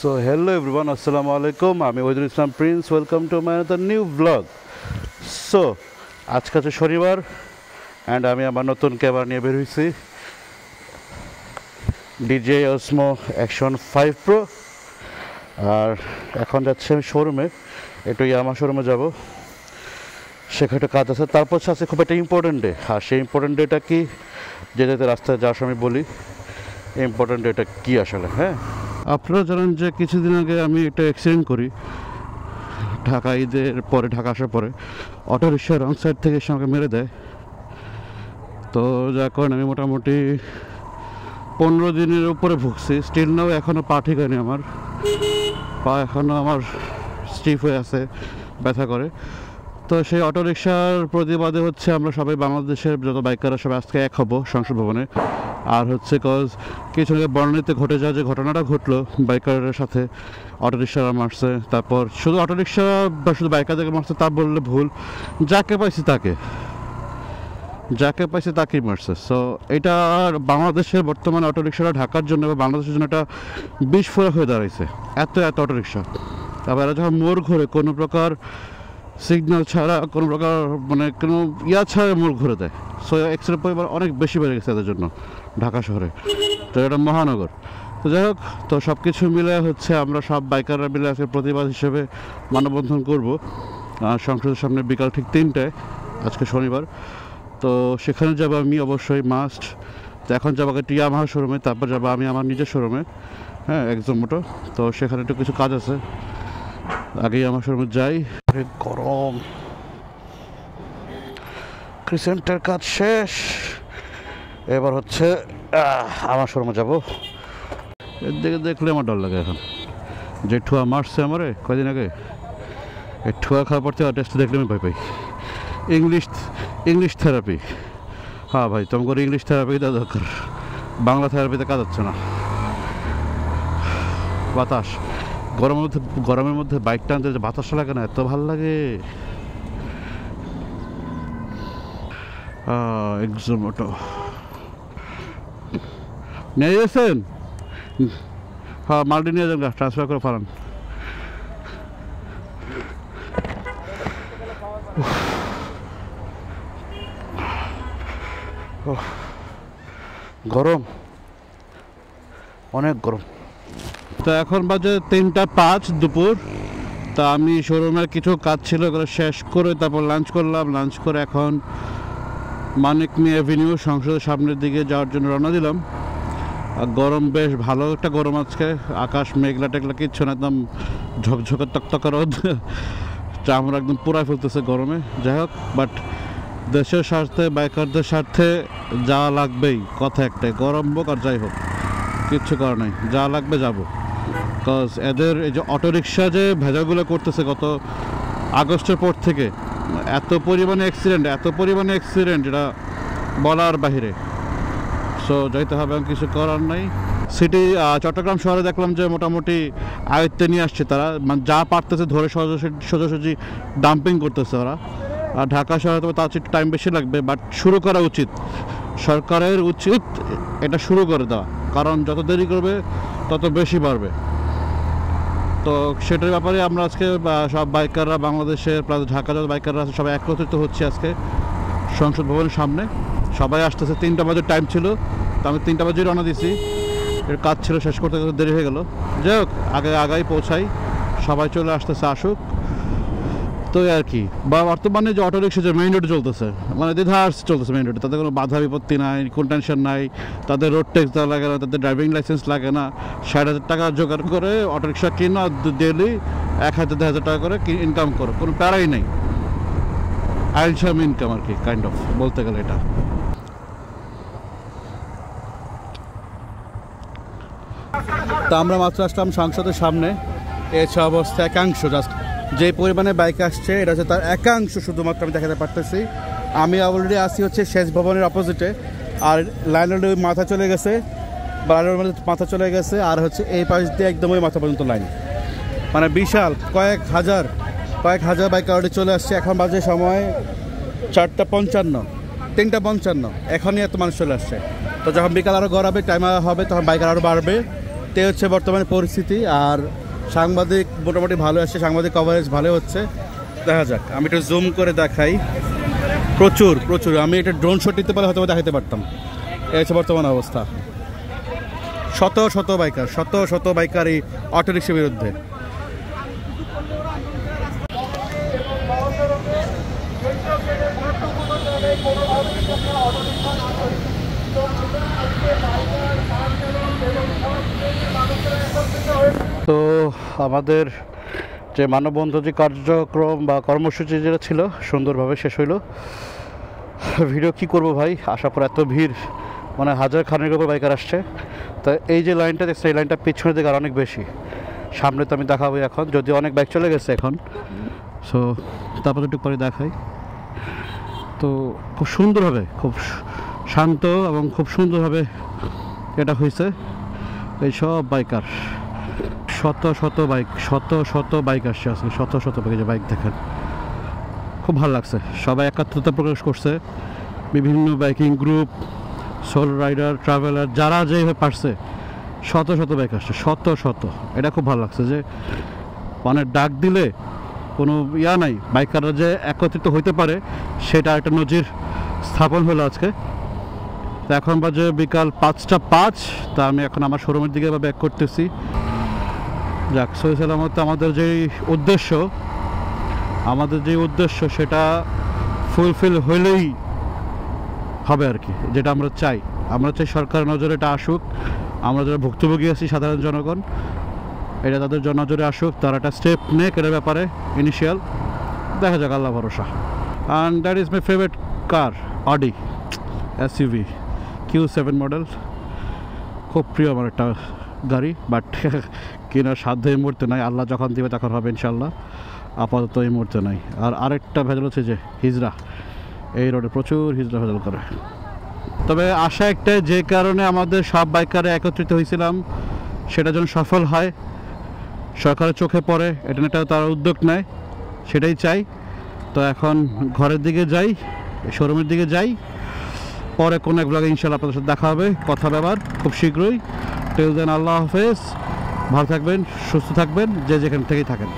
So hello everyone, assalamu alaikum. আমি Wahidul Islam Prince, welcome to my another new blog. So আজকে হচ্ছে শনিবার and আমি আমার নতুন ক্যামেরা নিয়ে বের হয়েছি, DJI Osmo Action 5 Pro। আর এখন যাচ্ছি আমি শোরুমে, একটু আমার শোরুমে যাব, সেখানে একটা কাজ আছে। তারপর আছে খুব একটা ইম্পর্টেন্ট ডে। আর সেই ইম্পর্টেন্ট ডেটা কি, যেতে রাস্তায় যাওয়ার সময় বলি ইম্পর্টেন্ট ডেটা কী আসলে। হ্যাঁ, আপনারা জানেন যে কিছুদিন আগে আমি একটা অ্যাক্সিডেন্ট করি ঢাকা ঈদের পরে, ঢাকা আসার পরে অটো রিক্সা রং সাইড থেকে এসে আমাকে মেরে দেয়। তো যার কারণে আমি মোটামুটি 15 দিনের উপরে ভুগছি। স্টিল নাও এখনও পা ঠিক হয়নি, আমার পা এখনও আমার স্টিফ হয়ে আছে, ব্যথা করে। তো সেই অটো রিক্সার প্রতিবাদে হচ্ছে আমরা সবাই বাংলাদেশের যত বাইকাররা সবাই আজকে এক হব সংসদ ভবনে। আর হচ্ছে কজ কিছু আগে বর্ণালীতে ঘটে যাওয়া যে ঘটনাটা ঘটলো বাইকারের সাথে, অটো রিক্সারা মারছে। তারপর শুধু অটো রিক্সা বা শুধু বাইকারদেরকে মারছে তা বললে ভুল, যাকে পাইছি তাকেই মারছে। সো এটা বাংলাদেশের বর্তমানে অটো রিক্সাটা ঢাকার জন্য বা বাংলাদেশের জন্য একটা বিস্ফোরক হয়ে দাঁড়াইছে। এত অটো রিক্সা, তারপর এরা যখন মোড় ঘুরে কোনো প্রকার সিগন্যাল ছাড়া, কোনো প্রকার মানে কোনো ছাড়া মোড় ঘুরে দেয়। সো অ্যাক্সিডেন্ট পরিমাণ অনেক বেশি বেড়ে গেছে এদের জন্য ঢাকা শহরে। তো এটা মহানগর। তো যাই হোক, তো সব কিছু মিলে হচ্ছে আমরা সব বাইকাররা মিলে আজকে প্রতিবাদ হিসেবে মানববন্ধন করব সংসদের সামনে বিকাল ঠিক 3টায়, আজকে শনিবার। তো সেখানে যাবো আমি অবশ্যই মাস্ট। তো এখন যাবো আগে ইয়ামাহা শোরুমে, তারপর যাবো আমি আমার নিজের শোরুমে, হ্যাঁ, একদম মোটো। তো সেখানে একটু কিছু কাজ আছে, আগেই আমার শোরুমে যাই। গরম, ক্রিসেন্টের কাজ শেষ, এবার হচ্ছে আমার শোরুমে যাব। এর দিকে দেখলে আমার ডর লাগে এখন, যে ঠুয়া মারছে আমারে কয়দিন আগে, এই ঠুয়া খাওয়ার পর থেকে টেস্ট দেখলে আমি ভয় পাই। ইংলিশ থেরাপি, হ্যাঁ ভাই, তোমাকে ইংলিশ থেরাপি দেওয়া দরকার, বাংলা থেরাপিতে কাজ হচ্ছে না। বাতাস, গরমের মধ্যে বাইক টানতে যে বাতাসটা লাগে না, এত ভাল লাগে। একজন অটো নিয়ে গেছেন, হ্যাঁ, মাল্টি নিয়ে যান, ট্রান্সফার করে ফেলান। গরম, অনেক গরম। তো এখন বাজে 3:05 দুপুর। তা আমি শোরুমের কিছু কাজ ছিল, এগুলো শেষ করে তারপর লাঞ্চ করলাম। লাঞ্চ করে এখন মানিক মিয়া এভিনিউ সংসদের সামনের দিকে যাওয়ার জন্য রওনা দিলাম। আর গরম বেশ ভালো একটা গরম আজকে, আকাশ মেঘলা টেঘলা কিচ্ছু না, একদম ঝকঝকে তকতকা রোদ, চামড়া একদম পুরাই ফেলতেছে গরমে। যাই হোক, বাট দেশের স্বার্থে, বাইকারদের স্বার্থে যা লাগবেই, কথা একটাই, গরম হোক আর যাই হোক, কিচ্ছু করার নাই, যা লাগবে যাব। কজ এদের এই যে অটো রিক্সা যে ভেজাগুলো করতেছে গত আগস্টের পর থেকে, এত পরিমাণে অ্যাক্সিডেন্ট এটা বলার বাহিরে। সো যাইতে হবে, কিছু করার নাই। সিটি চট্টগ্রাম শহরে দেখলাম যে মোটামুটি আয়ত্তে নিয়ে আসছে তারা, মানে যা পারতেছে ধরে সোজাসুজি ডাম্পিং করতেছে ওরা। আর ঢাকা শহরে তো তার একটু টাইম বেশি লাগবে, বাট শুরু করা উচিত, সরকারের উচিত এটা শুরু করে দেওয়া, কারণ যত দেরি করবে তত বেশি বাড়বে। তো সেটার ব্যাপারে আমরা আজকে সব বাইকাররা, বাংলাদেশের প্লাস ঢাকা যত বাইকাররা আছে সবাই একত্রিত হচ্ছে আজকে সংসদ ভবনের সামনে। সবাই আসতেছে, 3টা বাজে টাইম ছিল, তো আমি 3টা বাজে রওনা দিছি। এর কাজ ছিল, শেষ করতে দেরি হয়ে গেল। যাই হোক, আগাই পৌঁছাই, সবাই চলে আসতেছে, আসুক। তো আর কি, বা বর্তমানে যে অটো রিক্সা যে মেইন রোডে চলতেছে, মানে দ্বিধার্স চলতেছে মেইন রোডে, তাদের কোনো বাধা বিপত্তি নাই, কোনো টেনশন নাই, তাদের রোড ট্যাক্স দেওয়া লাগে না, তাদের ড্রাইভিং লাইসেন্স লাগে না। 60,000 টাকা জোগাড় করে অটো রিক্সা কিনো, ডেলি 1,000-2,000 টাকা করে ইনকাম করো, কোনো প্যারাই নেই। আইনসাম ইনকাম আর কি, কাইন্ড অফ বলতে গেলে এটা। তা আমরা মাত্র আসলাম সংসদের সামনে, এসে অবস্থা একাংশ, জাস্ট যে পরিমাণে বাইক আসছে এটা হচ্ছে তার একাংশ শুধুমাত্র আমি দেখাতে পারতেছি। আমি অলরেডি আসি হচ্ছে শেষ ভবনের অপোজিটে, আর লাইনের মাথা চলে গেছে, লাইনের মাথা চলে গেছে, আর হচ্ছে এই পাশ দিয়ে একদম ওই মাথা পর্যন্ত লাইন, মানে বিশাল, কয়েক হাজার বাইক অলরেডি চলে আসছে। এখন বাজে সময় 4:55, 3:55, এখনই এত মানুষ চলে আসছে। তো যখন বিকাল আরও গড়াবে, টাইম হবে, তখন বাইক আরও বাড়বে। এই হচ্ছে বর্তমানে পরিস্থিতি। আর সাংবাদিক মোটামুটি ভালো আসছে, সাংবাদিক কভারেজ ভালো হচ্ছে। দেখা যাক, আমি একটু জুম করে দেখাই। প্রচুর প্রচুর, আমি এটা ড্রোন শট নিতে পারলে হয়তো দেখাতে পারতাম। এই হচ্ছে বর্তমান অবস্থা। শত শত বাইকার, শত শত বাইকার এই অটোরিক্সার বিরুদ্ধে। তো আমাদের যে মানববন্ধন যে কার্যক্রম বা কর্মসূচি যেটা ছিল সুন্দরভাবে শেষ হইলো। ভিডিও কি করব ভাই, আশা করি এত ভিড়, মানে হাজার খানের উপর বাইকার আসছে। তো এই যে লাইনটা দেখছে, এই লাইনটা পিছনের দিকে আর অনেক বেশি, সামনে তো আমি দেখাবো এখন, যদি অনেক বাইক চলে গেছে এখন। সো তারপর একটু পরে দেখাই। তো খুব সুন্দরভাবে, খুব শান্ত এবং খুব সুন্দরভাবে এটা হয়েছে। এই সব বাইকার, শত শত বাইক, শত শত বাইক আসছে আজকে, শত শত বাইক। যে বাইক দেখেন, খুব ভালো লাগছে। সবাই একাত্মতা প্রকাশ করছে, বিভিন্ন biking group, solo rider, traveller, যারা যেভাবে পারছে শত শত বাইক আসছে, শত শত। এটা খুব ভালো লাগছে যে মানে ডাক দিলে কোনো ইয়া নাই, বাইকাররা যে একত্রিত হইতে পারে সেটা একটা নজির স্থাপন হলো আজকে। তো এখন বাজে বিকাল 5টা 5। তা আমি এখন আমার শোরুমের দিকে ব্যাক করতেছি। যাক, সহি সালামত আমাদের যে উদ্দেশ্য সেটা ফুলফিল হইলেই হবে আর কি, যেটা আমরা চাই। আমরা চাই সরকারের নজরে এটা আসুক, আমরা যারা ভুক্তভোগী আছি সাধারণ জনগণ, এটা তাদের নজরে আসুক, তারা একটা স্টেপ নেক এটার ব্যাপারে ইনিশিয়াল। দেখা যাক, আল্লাহ ভরসা। And that is my favourite car, Audi SUV Q7 model. খুব প্রিয় আমার একটা গাড়ি, বাট কেনার সাধ্য এই মুহূর্তে নাই। আল্লাহ যখন দিবে তখন হবে ইনশাল্লাহ, আপাতত এই মুহূর্তে নাই। আর আরেকটা ভেজাল হচ্ছে যে হিজড়া, এই রোডে প্রচুর হিজড়া ভেজাল করে। তবে আশা একটাই, যে কারণে আমাদের সব বাইকারে একত্রিত হয়েছিলাম সেটা যেন সফল হয়, সরকারের চোখে পড়ে, এটা তারা উদ্যোগ নেয়, সেটাই চাই। তো এখন ঘরের দিকে যাই, শোরুমের দিকে যাই, পরে কোনো এক ব্লগে ইনশাল্লাহ আপনাদের সাথে দেখা হবে, কথা ব্যবহার খুব শীঘ্রই। টিল দেন, আল্লাহ হাফেজ, ভালো থাকবেন, সুস্থ থাকবেন, যে যেখান থেকেই থাকেন।